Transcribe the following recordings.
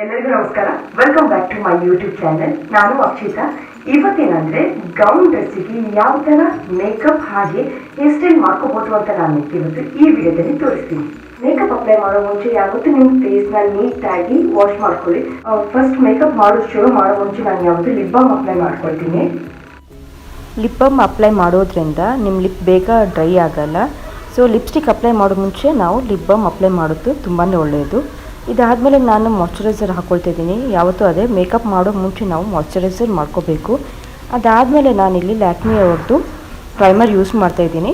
ಎಲ್ಲರಿಗೂ ನಮಸ್ಕಾರ. Welcome back to my YouTube channel. ನಾನು ಅಕ್ಷಿತಾ. ಇವತ್ತೇನಂದ್ರೆ ಗೌನ್ ಡ್ರೆಸ್ಸಿಗೆ ಯಾವ ತರ ಮೇಕಪ್ ಹಾಗೆ ಹೇರ್ ಸ್ಟೈಲ್ ಮಾಡ್ಕೋಬಹುದು ಅಂತ ನಾನು ಇವತ್ತು ಈ ವಿಡಿಯೋದಲ್ಲಿ ತೋರಿಸ್ತೀನಿ. ಮೇಕಪ್ ಅಪ್ಲೈ ಮಾಡೋ ಮುಂಚೆ ಯಾವತ್ತೂ ನಿಮ್ಮ ಫೇಸ್ನ ನೀಟಾಗಿ ವಾಶ್ ಮಾಡ್ಕೊಳ್ಳಿ. ಫಸ್ಟ್ ಮೇಕಪ್ ಶುರು ಮಾಡೋ ಮುಂಚೆ ನಾನು ಯಾವತ್ತೂ ಲಿಪ್ ಬಾಮ್ ಅಪ್ಲೈ ಮಾಡ್ಕೊಳ್ತೀನಿ. ಲಿಪ್ ಬಾಮ್ ಅಪ್ಲೈ ಮಾಡೋದ್ರಿಂದ ನಿಮ್ಮ ಲಿಪ್ ಬೇಗ ಡ್ರೈ ಆಗಲ್ಲ. ಸೊ ಲಿಪ್ಸ್ಟಿಕ್ ಅಪ್ಲೈ ಮಾಡೋ ಮುಂಚೆ ನಾವು ಲಿಪ್ ಬಾಮ್ ಅಪ್ಲೈ ಮಾಡೋದು ತುಂಬಾ ಒಳ್ಳೆಯದು. ಇದಾದಮೇಲೆ ನಾನು ಮಾಯ್ಶ್ಚರೈಸರ್ ಹಾಕ್ಕೊಳ್ತಿದ್ದೀನಿ. ಯಾವತ್ತೂ ಅದೇ ಮೇಕಪ್ ಮಾಡೋ ಮುಂಚೆ ನಾವು ಮಾಯ್ಶ್ಚರೈಸರ್ ಮಾಡ್ಕೋಬೇಕು. ಅದಾದಮೇಲೆ ನಾನಿಲ್ಲಿ ಲ್ಯಾಕ್ಮಿ ಅವ್ರದ್ದು ಪ್ರೈಮರ್ ಯೂಸ್ ಮಾಡ್ತಾಯಿದ್ದೀನಿ.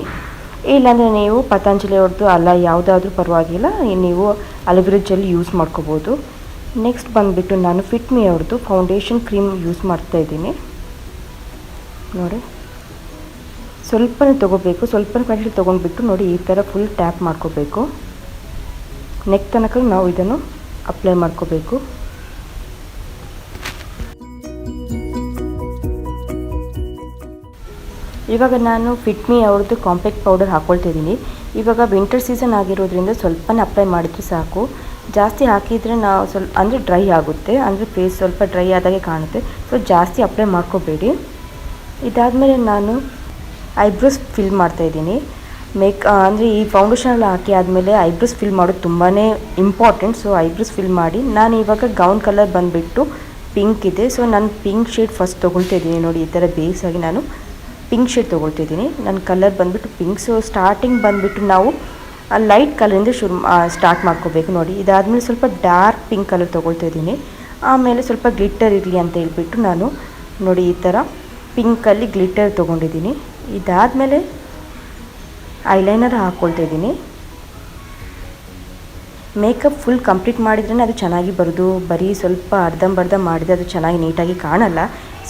ಇಲ್ಲಾಂದರೆ ನೀವು ಪತಂಜಲಿ ಅವ್ರದ್ದು ಅಲ್ಲ ಯಾವುದಾದ್ರೂ ಪರವಾಗಿಲ್ಲ, ನೀವು ಅಲೋವೆರಾ ಜೆಲ್ ಯೂಸ್ ಮಾಡ್ಕೋಬೋದು. ನೆಕ್ಸ್ಟ್ ಬಂದುಬಿಟ್ಟು ನಾನು ಫಿಟ್ ಮಿ ಅವ್ರದ್ದು ಫೌಂಡೇಶನ್ ಕ್ರೀಮ್ ಯೂಸ್ ಮಾಡ್ತಾಯಿದ್ದೀನಿ. ನೋಡಿ, ಸ್ವಲ್ಪನೇ ತೊಗೋಬೇಕು, ಸ್ವಲ್ಪ ಕ್ವಾಂಟಿಟಿ ತೊಗೊಂಡ್ಬಿಟ್ಟು ನೋಡಿ ಈ ಥರ ಫುಲ್ ಟ್ಯಾಪ್ ಮಾಡ್ಕೋಬೇಕು. ನೆಕ್ ತನಕ ನಾವು ಇದನ್ನು ಅಪ್ಲೈ ಮಾಡ್ಕೋಬೇಕು. ಇವಾಗ ನಾನು ಫಿಟ್ ಮಿ ಅವ್ರದ್ದು ಕಾಂಪ್ಯಾಕ್ಟ್ ಪೌಡರ್ ಹಾಕ್ಕೊಳ್ತಿದ್ದೀನಿ. ಇವಾಗ ವಿಂಟರ್ ಸೀಸನ್ ಆಗಿರೋದ್ರಿಂದ ಸ್ವಲ್ಪನೇ ಅಪ್ಲೈ ಮಾಡಿದರೆ ಸಾಕು. ಜಾಸ್ತಿ ಹಾಕಿದರೆ ನಾವು ಅಂದರೆ ಡ್ರೈ ಆಗುತ್ತೆ, ಅಂದರೆ ಫೇಸ್ ಸ್ವಲ್ಪ ಡ್ರೈ ಆದಾಗೆ ಕಾಣುತ್ತೆ. ಸೊ ಜಾಸ್ತಿ ಅಪ್ಲೈ ಮಾಡ್ಕೋಬೇಡಿ. ಇದಾದಮೇಲೆ ನಾನು ಐಬ್ರೋಸ್ ಫಿಲ್ ಮಾಡ್ತಾಯಿದ್ದೀನಿ. ಅಂದರೆ ಈ ಫೌಂಡೇಶನ್ ಎಲ್ಲ ಹಾಕಿ ಆದಮೇಲೆ ಐಬ್ರೋಸ್ ಫಿಲ್ ಮಾಡೋದು ತುಂಬಾ ಇಂಪಾರ್ಟೆಂಟ್. ಸೊ ಐಬ್ರೋಸ್ ಫಿಲ್ ಮಾಡಿ ನಾನು ಇವಾಗ ಗೌನ್ ಕಲರ್ ಬಂದುಬಿಟ್ಟು ಪಿಂಕ್ ಇದೆ. ಸೊ ನಾನು ಪಿಂಕ್ ಶೇಡ್ ಫಸ್ಟ್ ತೊಗೊಳ್ತಿದ್ದೀನಿ. ನೋಡಿ ಈ ಥರ ಬೇಸಾಗಿ ನಾನು ಪಿಂಕ್ ಶೇಡ್ ತೊಗೊಳ್ತಿದ್ದೀನಿ. ನನ್ನ ಕಲರ್ ಬಂದುಬಿಟ್ಟು ಪಿಂಕ್. ಸೊ ಸ್ಟಾರ್ಟಿಂಗ್ ಬಂದುಬಿಟ್ಟು ನಾವು ಲೈಟ್ ಕಲರಿಂದ ಸ್ಟಾರ್ಟ್ ಮಾಡ್ಕೋಬೇಕು. ನೋಡಿ, ಇದಾದಮೇಲೆ ಸ್ವಲ್ಪ ಡಾರ್ಕ್ ಪಿಂಕ್ ಕಲರ್ ತೊಗೊಳ್ತಿದ್ದೀನಿ. ಆಮೇಲೆ ಸ್ವಲ್ಪ ಗ್ಲಿಟ್ಟರ್ ಇರಲಿ ಅಂತ ಹೇಳ್ಬಿಟ್ಟು ನಾನು ನೋಡಿ ಈ ಥರ ಪಿಂಕಲ್ಲಿ ಗ್ಲಿಟ್ಟರ್ ತೊಗೊಂಡಿದ್ದೀನಿ. ಇದಾದಮೇಲೆ ಐಲೈನರ್ ಹಾಕ್ಕೊಳ್ತಾಯಿದ್ದೀನಿ. ಮೇಕಪ್ ಫುಲ್ ಕಂಪ್ಲೀಟ್ ಮಾಡಿದ್ರೇ ಅದು ಚೆನ್ನಾಗಿ ಬರೋದು. ಬರೀ ಸ್ವಲ್ಪ ಅರ್ಧಂಬರ್ಧ ಮಾಡಿದರೆ ಅದು ಚೆನ್ನಾಗಿ ನೀಟಾಗಿ ಕಾಣಲ್ಲ.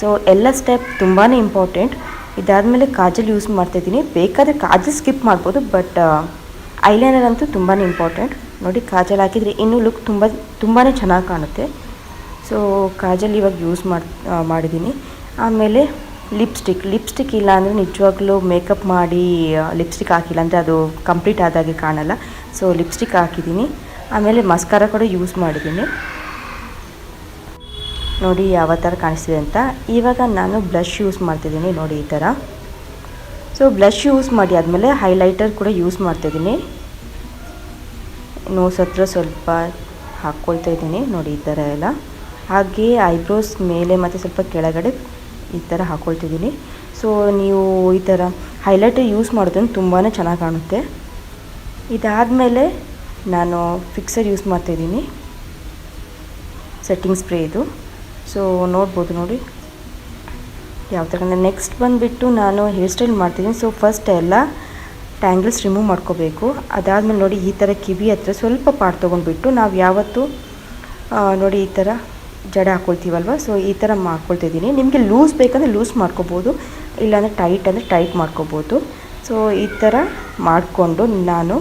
ಸೊ ಎಲ್ಲ ಸ್ಟೆಪ್ ತುಂಬಾ ಇಂಪಾರ್ಟೆಂಟ್. ಇದಾದಮೇಲೆ ಕಾಜಲ್ ಯೂಸ್ ಮಾಡ್ತಾಯಿದ್ದೀನಿ. ಬೇಕಾದರೆ ಕಾಜಲ್ ಸ್ಕಿಪ್ ಮಾಡ್ಬೋದು, ಬಟ್ ಐಲೈನರ್ ಅಂತೂ ತುಂಬಾ ಇಂಪಾರ್ಟೆಂಟ್. ನೋಡಿ, ಕಾಜಲ್ ಹಾಕಿದರೆ ಇನ್ನೂ ಲುಕ್ ತುಂಬಾ ಚೆನ್ನಾಗಿ ಕಾಣುತ್ತೆ. ಸೊ ಕಾಜಲ್ ಇವಾಗ ಯೂಸ್ ಮಾಡಿದ್ದೀನಿ. ಆಮೇಲೆ ಲಿಪ್ಸ್ಟಿಕ್ ಇಲ್ಲ ಅಂದರೆ ನಿಜವಾಗ್ಲೂ ಮೇಕಪ್ ಮಾಡಿ ಲಿಪ್ಸ್ಟಿಕ್ ಹಾಕಿಲ್ಲ ಅಂದರೆ ಅದು ಕಂಪ್ಲೀಟ್ ಆದಾಗೆ ಕಾಣಲ್ಲ. ಸೊ ಲಿಪ್ಸ್ಟಿಕ್ ಹಾಕಿದ್ದೀನಿ. ಆಮೇಲೆ ಮಸ್ಕಾರ ಕೂಡ ಯೂಸ್ ಮಾಡಿದ್ದೀನಿ. ನೋಡಿ ಯಾವ ಥರ ಕಾಣಿಸ್ತಿದೆ ಅಂತ. ಇವಾಗ ನಾನು ಬ್ಲಷ್ ಯೂಸ್ ಮಾಡ್ತಿದ್ದೀನಿ. ನೋಡಿ ಈ ಥರ. ಸೊ ಬ್ಲಷ್ ಯೂಸ್ ಮಾಡಿ ಆದಮೇಲೆ ಹೈಲೈಟರ್ ಕೂಡ ಯೂಸ್ ಮಾಡ್ತಾಯಿದ್ದೀನಿ. ನೋಸ್ ಹತ್ರ ಸ್ವಲ್ಪ ಹಾಕ್ಕೊಳ್ತಾ ಇದ್ದೀನಿ. ನೋಡಿ ಈ ಥರ ಎಲ್ಲ. ಹಾಗೆ ಐಬ್ರೋಸ್ ಮೇಲೆ ಮತ್ತು ಸ್ವಲ್ಪ ಕೆಳಗಡೆ ಈ ಥರ ಹಾಕ್ಕೊಳ್ತಿದ್ದೀನಿ. ಸೊ ನೀವು ಈ ಥರ ಹೈಲೈಟರ್ ಯೂಸ್ ಮಾಡೋದ್ರಿಂದ ತುಂಬಾ ಚೆನ್ನಾಗಿ ಕಾಣುತ್ತೆ. ಇದಾದಮೇಲೆ ನಾನು ಫಿಕ್ಸರ್ ಯೂಸ್ ಮಾಡ್ತಾಯಿದ್ದೀನಿ, ಸೆಟ್ಟಿಂಗ್ ಸ್ಪ್ರೇ ಇದು. ಸೊ ನೋಡ್ಬೋದು ನೋಡಿ ಯಾವ ಥರ. ನೆಕ್ಸ್ಟ್ ಬಂದುಬಿಟ್ಟು ನಾನು ಹೇರ್ ಸ್ಟೈಲ್ ಮಾಡ್ತಿದ್ದೀನಿ. ಸೊ ಫಸ್ಟ್ ಎಲ್ಲ ಟ್ಯಾಂಗಲ್ಸ್ ರಿಮೂವ್ ಮಾಡ್ಕೋಬೇಕು. ಅದಾದಮೇಲೆ ನೋಡಿ ಈ ಥರ ಕಿವಿ ಹತ್ರ ಸ್ವಲ್ಪ ಪಾರ್ಟ್ ತೊಗೊಂಡ್ಬಿಟ್ಟು ನಾವು ಯಾವತ್ತೂ ನೋಡಿ ಈ ಥರ ಜಡೆ ಹಾಕ್ಕೊಳ್ತೀವಲ್ವ. ಸೊ ಈ ಥರ ಮಾಡ್ಕೊಳ್ತಿದ್ದೀನಿ. ನಿಮಗೆ ಲೂಸ್ ಬೇಕಂದರೆ ಲೂಸ್ ಮಾಡ್ಕೋಬೋದು, ಇಲ್ಲಾಂದರೆ ಟೈಟ್ ಅಂದರೆ ಟೈಟ್ ಮಾಡ್ಕೋಬೋದು. ಸೊ ಈ ಥರ ಮಾಡಿಕೊಂಡು ನಾನು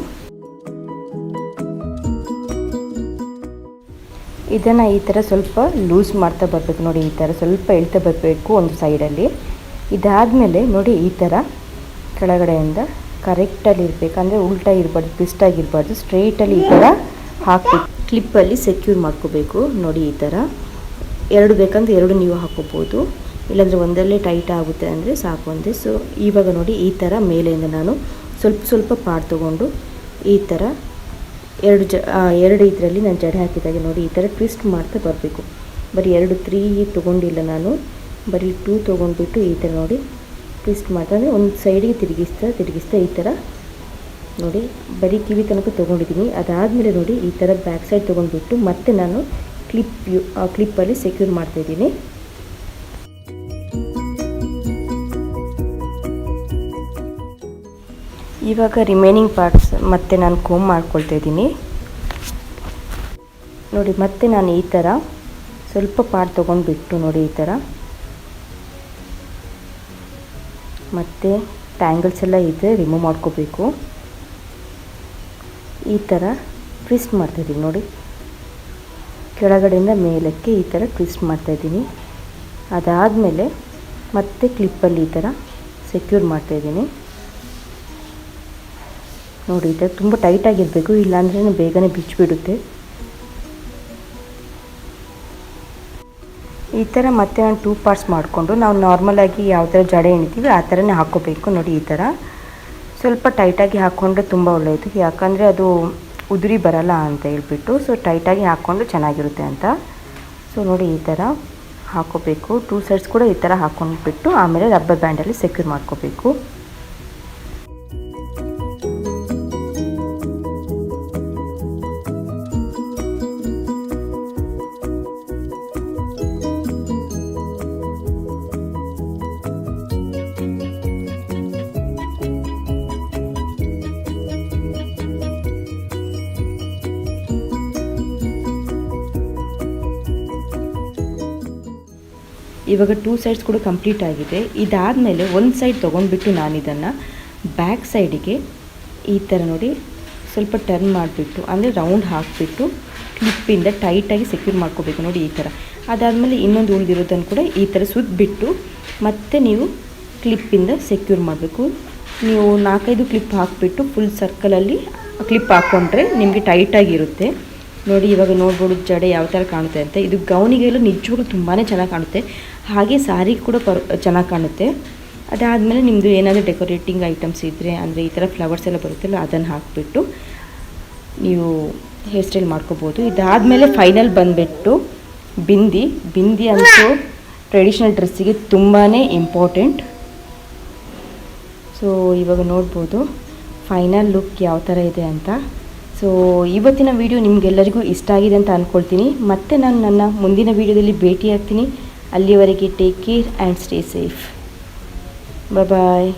ಇದನ್ನು ಈ ಥರ ಸ್ವಲ್ಪ ಲೂಸ್ ಮಾಡ್ತಾ ಬರಬೇಕು. ನೋಡಿ ಈ ಥರ ಸ್ವಲ್ಪ ಎಳ್ತಾ ಬರಬೇಕು ಒಂದು ಸೈಡಲ್ಲಿ. ಇದಾದಮೇಲೆ ನೋಡಿ ಈ ಥರ ಕೆಳಗಡೆಯಿಂದ ಕರೆಕ್ಟಲ್ಲಿ ಇರಬೇಕು, ಅಂದರೆ ಉಲ್ಟಾ ಇರಬಾರ್ದು, ಟ್ವಿಸ್ಟ್ ಆಗಿರಬಾರ್ದು. ಸ್ಟ್ರೈಟಲ್ಲಿ ಈ ಥರ ಹಾಕಿ ಕ್ಲಿಪ್ಪಲ್ಲಿ ಸೆಕ್ಯೂರ್ ಮಾಡ್ಕೋಬೇಕು. ನೋಡಿ ಈ ಥರ. ಎರಡು ಬೇಕಂದ್ರೆ ಎರಡು ನೀವು ಹಾಕೋಬೋದು, ಇಲ್ಲಾಂದರೆ ಒಂದಲ್ಲೇ ಟೈಟ್ ಆಗುತ್ತೆ ಅಂದರೆ ಸಾಕು ಅಂದೆ. ಸೊ ಇವಾಗ ನೋಡಿ ಈ ಥರ ಮೇಲೆಯಿಂದ ನಾನು ಸ್ವಲ್ಪ ಪಾರ್ಟ್ ತೊಗೊಂಡು ಈ ಥರ ಎರಡು ಇದರಲ್ಲಿ ನಾನು ಜಡೆ ಹಾಕಿದಾಗೆ ನೋಡಿ ಈ ಥರ ಟ್ವಿಸ್ಟ್ ಮಾಡ್ತಾ ಬರಬೇಕು. ಬರೀ 3 ತೊಗೊಂಡಿಲ್ಲ ನಾನು, ಬರೀ 2 ತೊಗೊಂಡ್ಬಿಟ್ಟು ಈ ಥರ ನೋಡಿ ಟ್ವಿಸ್ಟ್ ಮಾಡ್ತಾ, ಅಂದರೆ ಒಂದು ಸೈಡಿಗೆ ತಿರುಗಿಸ್ತಾ ಈ ಥರ ನೋಡಿ ಬರೀ ಕಿವಿ ತನಕ ತೊಗೊಂಡಿದ್ದೀನಿ. ಅದಾದಮೇಲೆ ನೋಡಿ ಈ ಥರ ಬ್ಯಾಕ್ ಸೈಡ್ ತೊಗೊಂಡ್ಬಿಟ್ಟು ಮತ್ತೆ ನಾನು ಕ್ಲಿಪ್ಪಲ್ಲಿ ಸೆಕ್ಯೂರ್ ಮಾಡ್ತಾಯಿದ್ದೀನಿ. ಇವಾಗ ರಿಮೈನಿಂಗ್ ಪಾರ್ಟ್ಸ್ ಮತ್ತೆ ನಾನು ಕೋಮ್ ಮಾಡ್ಕೊಳ್ತಾ ಇದ್ದೀನಿ. ನೋಡಿ ಮತ್ತೆ ನಾನು ಈ ಥರ ಸ್ವಲ್ಪ ಪಾರ್ಟ್ ತೊಗೊಂಡ್ಬಿಟ್ಟು ನೋಡಿ ಈ ಥರ ಮತ್ತೆ ಟ್ಯಾಂಗಲ್ಸ್ ಎಲ್ಲ ಇದೆ ರಿಮೂವ್ ಮಾಡ್ಕೋಬೇಕು. ಈ ಥರ ಟ್ವಿಸ್ಟ್ ಮಾಡ್ತಾಯಿದ್ದೀನಿ. ನೋಡಿ ಕೆಳಗಡೆಯಿಂದ ಮೇಲಕ್ಕೆ ಈ ಥರ ಟ್ವಿಸ್ಟ್ ಮಾಡ್ತಾಯಿದ್ದೀನಿ. ಅದಾದಮೇಲೆ ಮತ್ತೆ ಕ್ಲಿಪ್ಪಲ್ಲಿ ಈ ಥರ ಸೆಕ್ಯೂರ್ ಮಾಡ್ತಾಯಿದ್ದೀನಿ. ನೋಡಿ ಈ ಥರ ತುಂಬ ಟೈಟಾಗಿರಬೇಕು, ಇಲ್ಲಾಂದ್ರೆ ಬೇಗನೆ ಬಿಚ್ಚಿಬಿಡುತ್ತೆ. ಈ ಥರ ಮತ್ತೆ ನಾನು 2 ಪಾರ್ಟ್ಸ್ ಮಾಡಿಕೊಂಡು ನಾವು ನಾರ್ಮಲಾಗಿ ಯಾವ ಥರ ಜಡೆ ಎಣಿತೀವಿ ಆ ಥರನೇ ಹಾಕ್ಕೋಬೇಕು. ನೋಡಿ ಈ ಥರ ಸ್ವಲ್ಪ ಟೈಟಾಗಿ ಹಾಕ್ಕೊಂಡ್ರೆ ತುಂಬ ಒಳ್ಳೆಯದು, ಯಾಕಂದರೆ ಅದು ಉದುರಿ ಬರಲ್ಲ ಅಂತ ಹೇಳ್ಬಿಟ್ಟು. ಸೊ ಟೈಟಾಗಿ ಹಾಕ್ಕೊಂಡು ಚೆನ್ನಾಗಿರುತ್ತೆ ಅಂತ. ಸೊ ನೋಡಿ ಈ ಥರ ಹಾಕ್ಕೋಬೇಕು. 2 ಸೈಡ್ಸ್ ಕೂಡ ಈ ಥರ ಹಾಕ್ಕೊಂಡ್ಬಿಟ್ಟು ಆಮೇಲೆ ರಬ್ಬರ್ ಬ್ಯಾಂಡಲ್ಲಿ ಸೆಕ್ಯೂರ್ ಮಾಡ್ಕೋಬೇಕು. ಇವಾಗ 2 ಸೈಡ್ಸ್ ಕೂಡ ಕಂಪ್ಲೀಟ್ ಆಗಿದೆ. ಇದಾದಮೇಲೆ ಒಂದು ಸೈಡ್ ತೊಗೊಂಡ್ಬಿಟ್ಟು ನಾನು ಇದನ್ನು ಬ್ಯಾಕ್ ಸೈಡಿಗೆ ಈ ಥರ ನೋಡಿ ಸ್ವಲ್ಪ ಟರ್ನ್ ಮಾಡಿಬಿಟ್ಟು ಅಂದರೆ ರೌಂಡ್ ಹಾಕಿಬಿಟ್ಟು ಕ್ಲಿಪ್ಪಿಂದ ಟೈಟಾಗಿ ಸೆಕ್ಯೂರ್ ಮಾಡ್ಕೋಬೇಕು. ನೋಡಿ ಈ ಥರ. ಅದಾದಮೇಲೆ ಇನ್ನೊಂದು ಉಳಿದಿರೋದನ್ನು ಕೂಡ ಈ ಥರ ಸುತ್ತಬಿಟ್ಟು ಮತ್ತೆ ನೀವು ಕ್ಲಿಪ್ಪಿಂದ ಸೆಕ್ಯೂರ್ ಮಾಡಬೇಕು. ನೀವು 4-5 ಕ್ಲಿಪ್ ಹಾಕಿಬಿಟ್ಟು ಫುಲ್ ಸರ್ಕಲಲ್ಲಿ ಕ್ಲಿಪ್ ಹಾಕ್ಕೊಂಡ್ರೆ ನಿಮಗೆ ಟೈಟಾಗಿರುತ್ತೆ. ನೋಡಿ ಇವಾಗ ನೋಡ್ಬೋದು ಜಡೆ ಯಾವ ಥರ ಕಾಣುತ್ತೆ ಅಂತ. ಇದು ಗೌನಿಗೆಲ್ಲ ನಿಜವಾಗ್ಲೂ ತುಂಬಾ ಚೆನ್ನಾಗಿ ಕಾಣುತ್ತೆ, ಹಾಗೆ ಸಾರಿ ಕೂಡ ಚೆನ್ನಾಗಿ ಕಾಣುತ್ತೆ. ಅದಾದಮೇಲೆ ನಿಮ್ಮದು ಏನಾದರೂ ಡೆಕೋರೇಟಿಂಗ್ ಐಟಮ್ಸ್ ಇದ್ದರೆ ಅಂದರೆ ಈ ಥರ ಫ್ಲವರ್ಸ್ ಎಲ್ಲ ಬರುತ್ತಲ್ಲ ಅದನ್ನು ಹಾಕಿಬಿಟ್ಟು ನೀವು ಹೇರ್ ಸ್ಟೈಲ್ ಮಾಡ್ಕೋಬೋದು. ಇದಾದಮೇಲೆ ಫೈನಲ್ ಬಂದುಬಿಟ್ಟು ಬಿಂದಿ ಅಂತೂ ಟ್ರೆಡಿಷ್ನಲ್ ಡ್ರೆಸ್ಸಿಗೆ ತುಂಬಾ ಇಂಪಾರ್ಟೆಂಟ್. ಸೊ ಇವಾಗ ನೋಡ್ಬೋದು ಫೈನಲ್ ಲುಕ್ ಯಾವ ಥರ ಇದೆ ಅಂತ. ಸೊ ಇವತ್ತಿನ ವಿಡಿಯೋ ನಿಮಗೆಲ್ಲರಿಗೂ ಇಷ್ಟ ಆಗಿದೆ ಅಂತ ಅಂದ್ಕೊಳ್ತೀನಿ. ಮತ್ತೆ ನಾನು ನನ್ನ ಮುಂದಿನ ವಿಡಿಯೋದಲ್ಲಿ ಭೇಟಿ ಆಗ್ತೀನಿ. ಅಲ್ಲಿವರೆಗೆ take care and stay safe. Bye.